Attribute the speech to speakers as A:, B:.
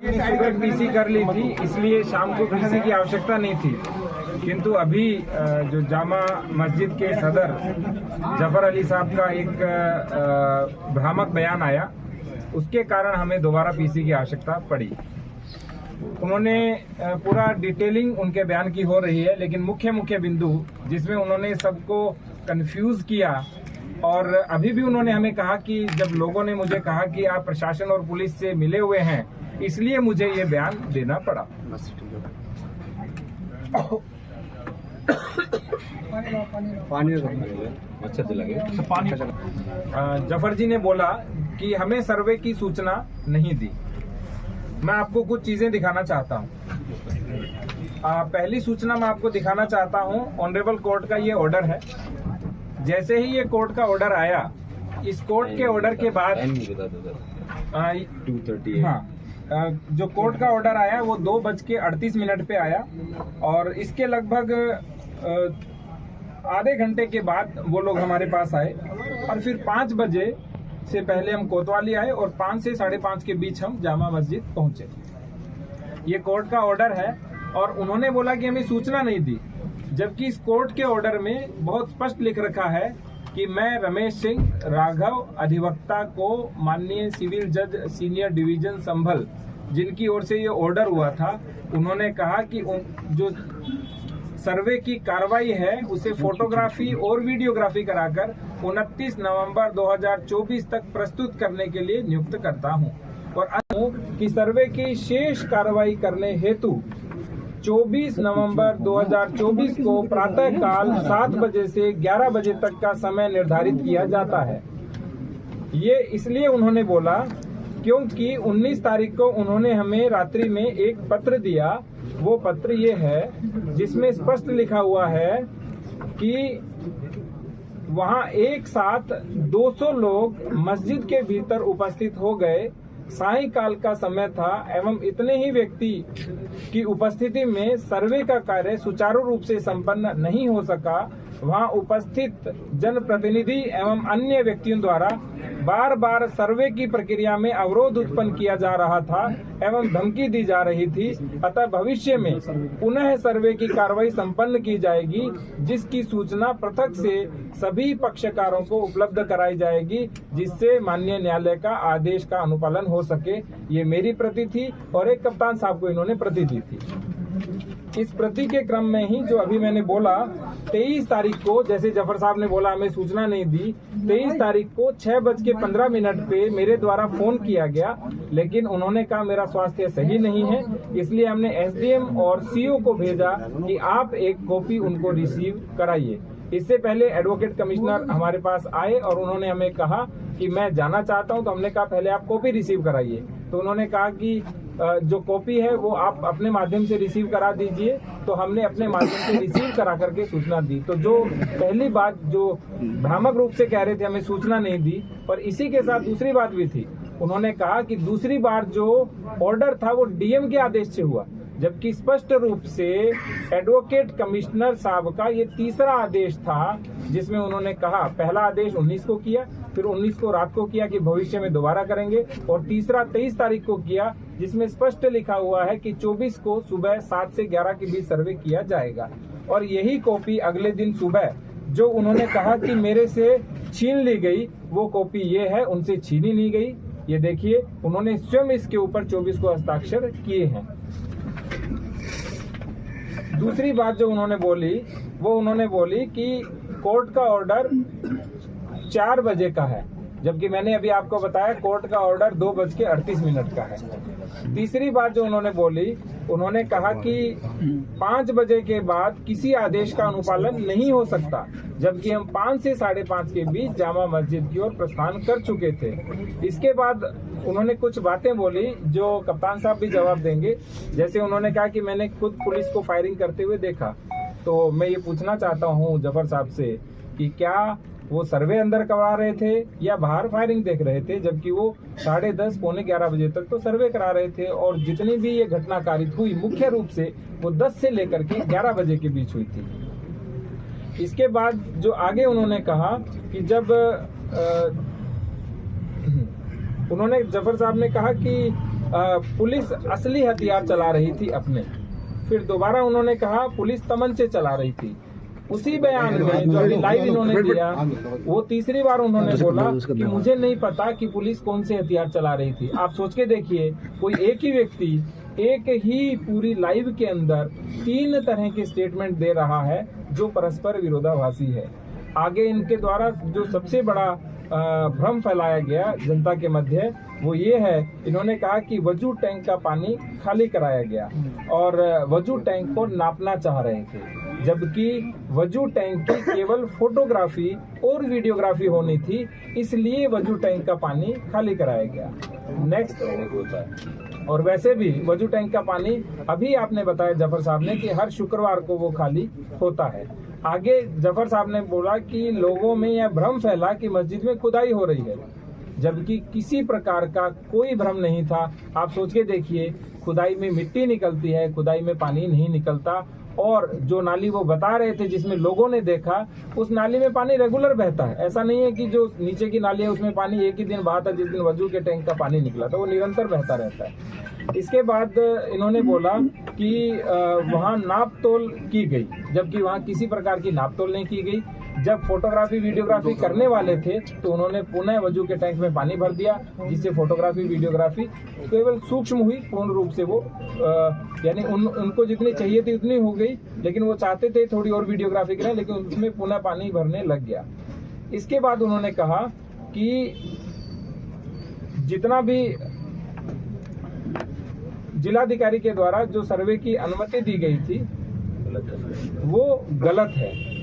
A: सुबह पीसी कर ली थी, इसलिए शाम को पीसी की आवश्यकता नहीं थी। किंतु अभी जो जामा मस्जिद के सदर जफर अली साहब का एक भ्रामक बयान आया, उसके कारण हमें दोबारा पीसी की आवश्यकता पड़ी। उन्होंने पूरा डिटेलिंग उनके बयान की हो रही है, लेकिन मुख्य मुख्य बिंदु जिसमें उन्होंने सबको कंफ्यूज किया, और अभी भी उन्होंने हमें कहा कि जब लोगों ने मुझे कहा कि आप प्रशासन और पुलिस से मिले हुए हैं, इसलिए मुझे ये बयान देना पड़ा। जफर जी ने बोला कि हमें सर्वे की सूचना नहीं दी। मैं आपको कुछ चीजें दिखाना चाहता हूँ। पहली सूचना मैं आपको दिखाना चाहता हूँ, ऑनरेबल कोर्ट का ये ऑर्डर है। जैसे ही ये कोर्ट का ऑर्डर आया, इस कोर्ट के ऑर्डर के बाद 2:30 हाँ, जो कोर्ट का ऑर्डर आया वो 2:38 पे आया, और इसके लगभग आधे घंटे के बाद वो लोग हमारे पास आए, और फिर 5 बजे से पहले हम कोतवाली आए, और 5 से 5:30 के बीच हम जामा मस्जिद पहुंचे। ये कोर्ट का ऑर्डर है, और उन्होंने बोला कि हमें सूचना नहीं दी, जबकि इस कोर्ट के ऑर्डर में बहुत स्पष्ट लिख रखा है कि मैं रमेश सिंह राघव अधिवक्ता को माननीय सिविल जज सीनियर डिवीजन संभल, जिनकी ओर से ये ऑर्डर हुआ था, उन्होंने कहा कि जो सर्वे की कार्रवाई है उसे फोटोग्राफी और वीडियोग्राफी कराकर 29 नवंबर 2024 तक प्रस्तुत करने के लिए नियुक्त करता हूं, और कि सर्वे की शेष कार्रवाई करने हेतु 24 नवंबर 2024 को प्रातः काल 7 बजे से 11 बजे तक का समय निर्धारित किया जाता है। ये इसलिए उन्होंने बोला क्योंकि 19 तारीख को उन्होंने हमें रात्रि में एक पत्र दिया। वो पत्र ये है जिसमें स्पष्ट लिखा हुआ है कि वहां एक साथ 200 लोग मस्जिद के भीतर उपस्थित हो गए, सायंकाल का समय था, एवं इतने ही व्यक्ति की उपस्थिति में सर्वे का कार्य सुचारू रूप से संपन्न नहीं हो सका। वहां उपस्थित जनप्रतिनिधि एवं अन्य व्यक्तियों द्वारा बार बार सर्वे की प्रक्रिया में अवरोध उत्पन्न किया जा रहा था एवं धमकी दी जा रही थी। अतः भविष्य में पुनः सर्वे की कार्रवाई संपन्न की जाएगी, जिसकी सूचना पृथक से सभी पक्षकारों को उपलब्ध कराई जाएगी, जिससे माननीय न्यायालय का आदेश का अनुपालन हो सके। ये मेरी प्रति थी, और एक कप्तान साहब को इन्होंने प्रति दी थी। इस प्रति के क्रम में ही जो अभी मैंने बोला, 23 तारीख को, जैसे जफर साहब ने बोला हमें सूचना नहीं दी, 23 तारीख को 6:15 पे मेरे द्वारा फोन किया गया, लेकिन उन्होंने कहा मेरा स्वास्थ्य सही नहीं है, इसलिए हमने एसडीएम और सीओ को भेजा कि आप एक कॉपी उनको रिसीव कराइए। इससे पहले एडवोकेट कमिश्नर हमारे पास आए और उन्होंने हमें कहा कि मैं जाना चाहता हूं, तो हमने कहा पहले आप कॉपी रिसीव कराइए। तो उन्होंने कहा कि जो कॉपी है वो आप अपने माध्यम से रिसीव करा दीजिए। तो हमने अपने माध्यम से रिसीव करा करके सूचना दी। तो जो पहली बात जो भ्रामक रूप से कह रहे थे हमें सूचना नहीं दी, और इसी के साथ दूसरी बात भी थी, उन्होंने कहा कि दूसरी बार जो ऑर्डर था वो डीएम के आदेश से हुआ, जबकि स्पष्ट रूप से एडवोकेट कमिश्नर साहब का ये तीसरा आदेश था, जिसमें उन्होंने कहा पहला आदेश 19 को किया, फिर 19 को रात को किया कि भविष्य में दोबारा करेंगे, और तीसरा 23 तारीख को किया, जिसमें स्पष्ट लिखा हुआ है कि 24 को सुबह 7 से 11 के बीच सर्वे किया जाएगा। और यही कॉपी अगले दिन सुबह जो उन्होंने कहा कि मेरे से छीन ली गई, वो कॉपी ये है, उनसे छीनी नहीं गई। ये देखिए, उन्होंने स्वयं इसके ऊपर 24 को हस्ताक्षर किए हैं। दूसरी बात जो उन्होंने बोली, वो उन्होंने बोली कि कोर्ट का ऑर्डर 4 बजे का है, जबकि मैंने अभी आपको बताया कोर्ट का ऑर्डर 2:38 का है। तीसरी बात जो उन्होंने बोली, उन्होंने कहा कि 5 बजे के बाद किसी आदेश का अनुपालन नहीं हो सकता, जबकि हम 5 से 5:30 के बीच जामा मस्जिद की ओर प्रस्थान कर चुके थे। इसके बाद उन्होंने कुछ बातें बोली जो कप्तान साहब भी जवाब देंगे। जैसे उन्होंने कहा कि मैंने खुद पुलिस को फायरिंग करते हुए देखा। तो मैं ये पूछना चाहता हूँ जफर साहब से कि क्या वो सर्वे अंदर करवा रहे थे या बाहर फायरिंग देख रहे थे, जबकि वो 10:30 पौने 11 बजे तक तो सर्वे करा रहे थे। और जितनी भी ये घटना कारित हुई, मुख्य रूप से वो 10 से लेकर के 11 बजे के बीच हुई थी। इसके बाद जो आगे उन्होंने कहा कि जब उन्होंने जफर साहब ने कहा कि पुलिस असली हथियार चला रही थी अपने। फिर दोबारा उन्होंने कहा पुलिस तमंचे चला रही थी। उसी बयान में जो अभी लाइव इन्होंने दिया, वो तीसरी बार उन्होंने बोला कि मुझे नहीं पता कि पुलिस कौन से हथियार चला रही थी। आप सोच के देखिए, कोई एक ही व्यक्ति एक ही पूरी लाइव के अंदर 3 तरह के स्टेटमेंट दे रहा है जो परस्पर विरोधाभासी है। आगे इनके द्वारा जो सबसे बड़ा भ्रम फैलाया गया जनता के मध्य वो ये है, इन्होंने कहा कि वजू टैंक का पानी खाली कराया गया और वजू टैंक को नापना चाह रहे थे, जबकि वजू टैंक की केवल फोटोग्राफी और वीडियोग्राफी होनी थी, इसलिए वजू टैंक का पानी खाली कराया गया। नेक्स्ट, और वैसे भी वजू टैंक का पानी अभी आपने बताया जफर साहब ने कि हर शुक्रवार को वो खाली होता है। आगे जफर साहब ने बोला कि लोगों में यह भ्रम फैला कि मस्जिद में खुदाई हो रही है, जबकि किसी प्रकार का कोई भ्रम नहीं था। आप सोच के देखिए, खुदाई में मिट्टी निकलती है, खुदाई में पानी नहीं निकलता। और जो नाली वो बता रहे थे जिसमें लोगों ने देखा, उस नाली में पानी रेगुलर बहता है। ऐसा नहीं है कि जो नीचे की नाली है उसमें पानी एक ही दिन बहा था, जिस दिन वजू के टैंक का पानी निकला था, वो निरंतर बहता रहता है। इसके बाद इन्होंने बोला कि वहाँ नाप तोल की गई, जबकि वहाँ किसी प्रकार की नाप तोल नहीं की गई। जब फोटोग्राफी वीडियोग्राफी करने वाले थे तो उन्होंने पुनः वजू के टैंक में पानी भर दिया, जिससे फोटोग्राफी वीडियोग्राफी केवल सूक्ष्म हुई, पूर्ण रूप से वो यानी उनको जितनी चाहिए थी उतनी हो गई, लेकिन वो चाहते थे थोड़ी और वीडियोग्राफी करें, लेकिन उसमें पुनः पानी भरने लग गया। इसके बाद उन्होंने कहा कि जितना भी जिलाधिकारी के द्वारा जो सर्वे की अनुमति दी गई थी वो गलत है।